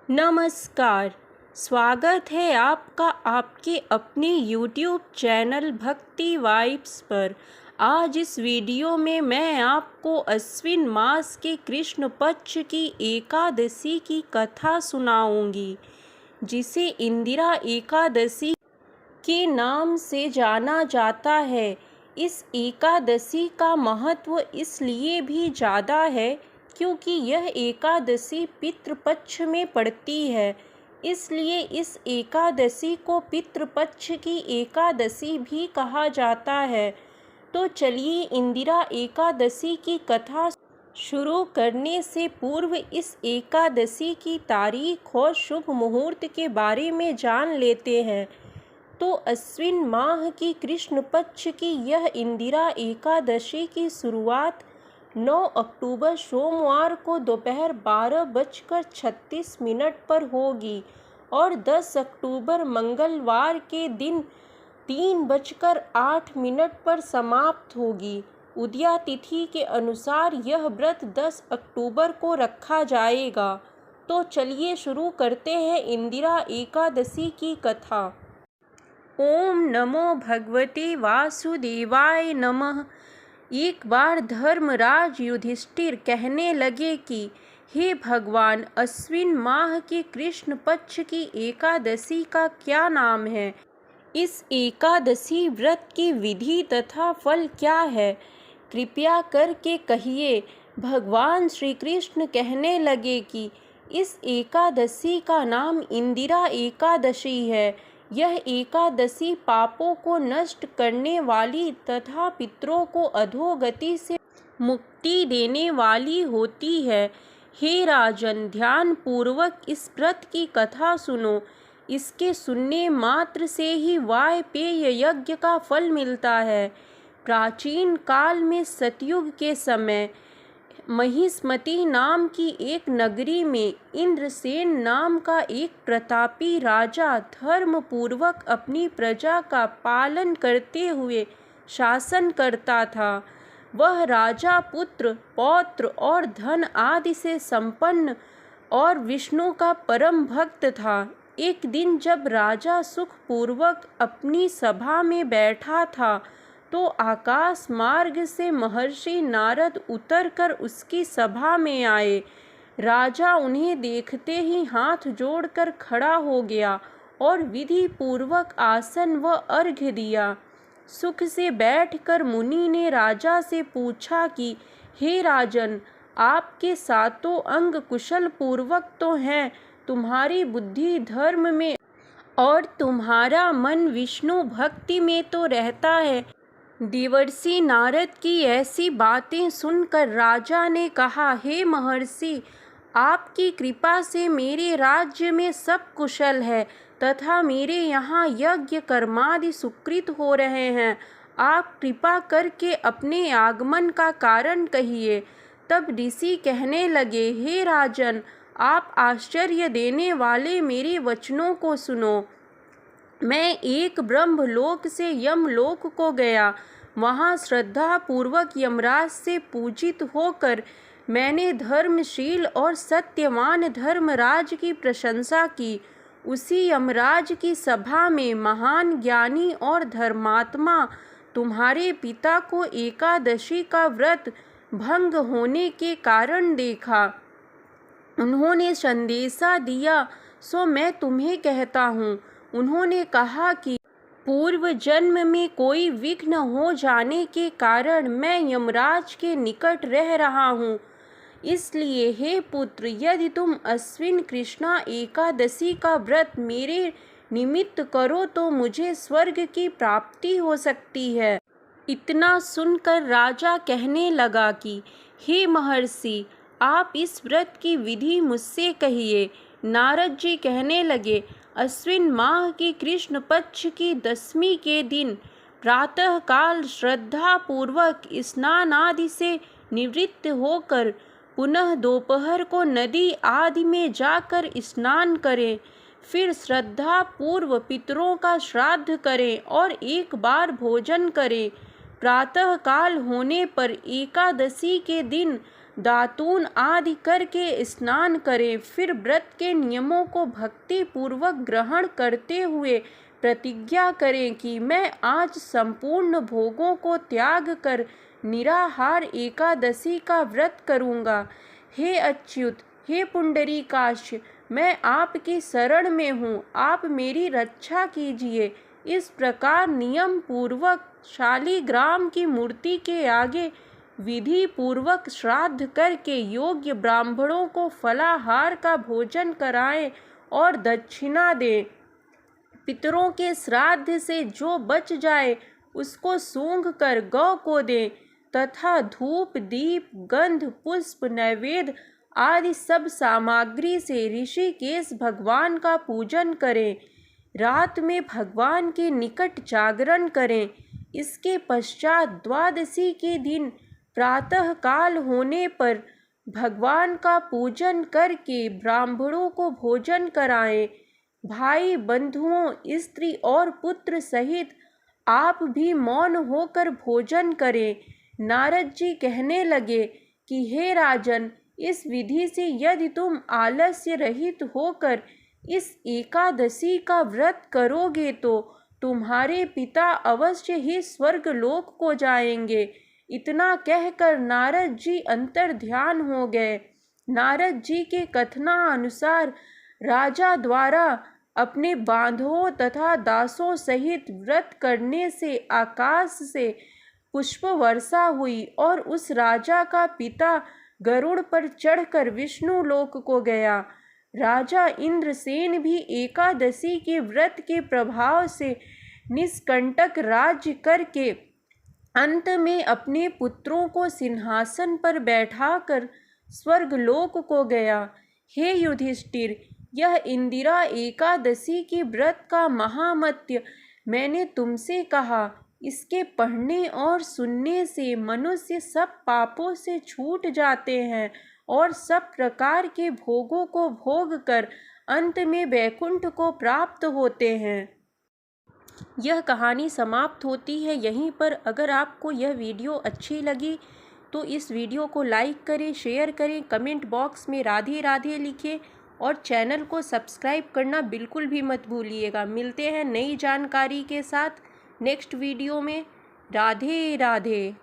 नमस्कार। स्वागत है आपका आपके अपने YouTube चैनल भक्ति वाइब्स पर। आज इस वीडियो में मैं आपको अश्विन मास के कृष्ण पक्ष की एकादशी की कथा सुनाऊंगी, जिसे इंदिरा एकादशी के नाम से जाना जाता है। इस एकादशी का महत्व इसलिए भी ज़्यादा है क्योंकि यह एकादशी पितृपक्ष में पड़ती है, इसलिए इस एकादशी को पितृपक्ष की एकादशी भी कहा जाता है। तो चलिए इंदिरा एकादशी की कथा शुरू करने से पूर्व इस एकादशी की तारीख और शुभ मुहूर्त के बारे में जान लेते हैं। तो अश्विन माह की कृष्ण पक्ष की यह इंदिरा एकादशी की शुरुआत 9 अक्टूबर सोमवार को दोपहर 12:36 पर होगी और 10 अक्टूबर मंगलवार के दिन 3:08 पर समाप्त होगी। उदया तिथि के अनुसार यह व्रत 10 अक्टूबर को रखा जाएगा। तो चलिए शुरू करते हैं इंदिरा एकादशी की कथा। ओम नमो भगवते वासुदेवाय नमः। एक बार धर्मराज युधिष्ठिर कहने लगे कि हे भगवान, अश्विन माह के कृष्ण पक्ष की एकादशी का क्या नाम है? इस एकादशी व्रत की विधि तथा फल क्या है? कृपया करके कहिए। भगवान श्री कृष्ण कहने लगे कि इस एकादशी का नाम इंदिरा एकादशी है। यह एकादशी पापों को नष्ट करने वाली तथा पितरों को अधोगति से मुक्ति देने वाली होती है। हे राजन, ध्यान पूर्वक इस व्रत की कथा सुनो। इसके सुनने मात्र से ही वायपेय यज्ञ का फल मिलता है। प्राचीन काल में सतयुग के समय महिष्मती नाम की एक नगरी में इंद्रसेन नाम का एक प्रतापी राजा धर्म पूर्वक अपनी प्रजा का पालन करते हुए शासन करता था। वह राजा पुत्र, पौत्र और धन आदि से संपन्न और विष्णु का परम भक्त था। एक दिन जब राजा सुखपूर्वक अपनी सभा में बैठा था तो आकाश मार्ग से महर्षि नारद उतरकर उसकी सभा में आए। राजा उन्हें देखते ही हाथ जोड़कर खड़ा हो गया और विधि पूर्वक आसन व अर्घ्य दिया। सुख से बैठकर मुनि ने राजा से पूछा कि हे राजन, आपके सातों अंग कुशल पूर्वक तो हैं, तुम्हारी बुद्धि धर्म में और तुम्हारा मन विष्णु भक्ति में तो रहता है। देवर्षि नारद की ऐसी बातें सुनकर राजा ने कहा, हे महर्षि, आपकी कृपा से मेरे राज्य में सब कुशल है तथा मेरे यहाँ यज्ञ कर्मादि सुकृत हो रहे हैं। आप कृपा करके अपने आगमन का कारण कहिए। तब ऋषि कहने लगे, हे राजन, आप आश्चर्य देने वाले मेरे वचनों को सुनो। मैं एक ब्रह्मलोक से यमलोक को गया। वहाँ श्रद्धा पूर्वक यमराज से पूजित होकर मैंने धर्मशील और सत्यवान धर्मराज की प्रशंसा की। उसी यमराज की सभा में महान ज्ञानी और धर्मात्मा तुम्हारे पिता को एकादशी का व्रत भंग होने के कारण देखा। उन्होंने संदेशा दिया, सो मैं तुम्हें कहता हूँ। उन्होंने कहा कि पूर्व जन्म में कोई विघ्न हो जाने के कारण मैं यमराज के निकट रह रहा हूँ। इसलिए हे पुत्र, यदि तुम अश्विन कृष्णा एकादशी का व्रत मेरे निमित्त करो तो मुझे स्वर्ग की प्राप्ति हो सकती है। इतना सुनकर राजा कहने लगा कि हे महर्षि, आप इस व्रत की विधि मुझसे कहिए। नारद जी कहने लगे, अश्विन माह की कृष्ण पक्ष की दशमी के दिन प्रातः काल श्रद्धा पूर्वक स्नान आदि से निवृत्त होकर पुनः दोपहर को नदी आदि में जाकर स्नान करें। फिर श्रद्धा पूर्व पितरों का श्राद्ध करें और एक बार भोजन करें। प्रातः काल होने पर एकादशी के दिन दातून आदि करके स्नान करें। फिर व्रत के नियमों को भक्ति पूर्वक ग्रहण करते हुए प्रतिज्ञा करें कि मैं आज संपूर्ण भोगों को त्याग कर निराहार एकादशी का व्रत करूँगा। हे अच्युत, हे पुंडरीकाक्ष, मैं आपकी शरण में हूँ, आप मेरी रक्षा कीजिए। इस प्रकार नियम पूर्वक शालिग्राम की मूर्ति के आगे विधि पूर्वक श्राद्ध करके योग्य ब्राह्मणों को फलाहार का भोजन कराएं और दक्षिणा दें। पितरों के श्राद्ध से जो बच जाए उसको सूंघ कर गौ को दें तथा धूप, दीप, गंध, पुष्प, नैवेद्य आदि सब सामग्री से ऋषिकेश भगवान का पूजन करें। रात में भगवान के निकट जागरण करें। इसके पश्चात द्वादशी के दिन प्रातः काल होने पर भगवान का पूजन करके ब्राह्मणों को भोजन कराएं। भाई बंधुओं, स्त्री और पुत्र सहित आप भी मौन होकर भोजन करें। नारद जी कहने लगे कि हे राजन, इस विधि से यदि तुम आलस्य रहित होकर इस एकादशी का व्रत करोगे तो तुम्हारे पिता अवश्य ही स्वर्ग लोक को जाएंगे। इतना कहकर नारद जी अंतर्ध्यान हो गए। नारद जी के कथनानुसार राजा द्वारा अपने बांधवों तथा दासों सहित व्रत करने से आकाश से पुष्प वर्षा हुई और उस राजा का पिता गरुड़ पर चढ़कर विष्णु लोक को गया। राजा इंद्रसेन भी एकादशी के व्रत के प्रभाव से निष्कंटक राज्य करके अंत में अपने पुत्रों को सिंहासन पर बैठाकर स्वर्गलोक को गया। हे युधिष्ठिर, यह इंदिरा एकादशी के व्रत का महामत्य मैंने तुमसे कहा। इसके पढ़ने और सुनने से मनुष्य सब पापों से छूट जाते हैं और सब प्रकार के भोगों को भोग कर अंत में वैकुंठ को प्राप्त होते हैं। यह कहानी समाप्त होती है यहीं पर। अगर आपको यह वीडियो अच्छी लगी तो इस वीडियो को लाइक करें, शेयर करें, कमेंट बॉक्स में राधे राधे लिखें और चैनल को सब्सक्राइब करना बिल्कुल भी मत भूलिएगा। मिलते हैं नई जानकारी के साथ नेक्स्ट वीडियो में। राधे राधे।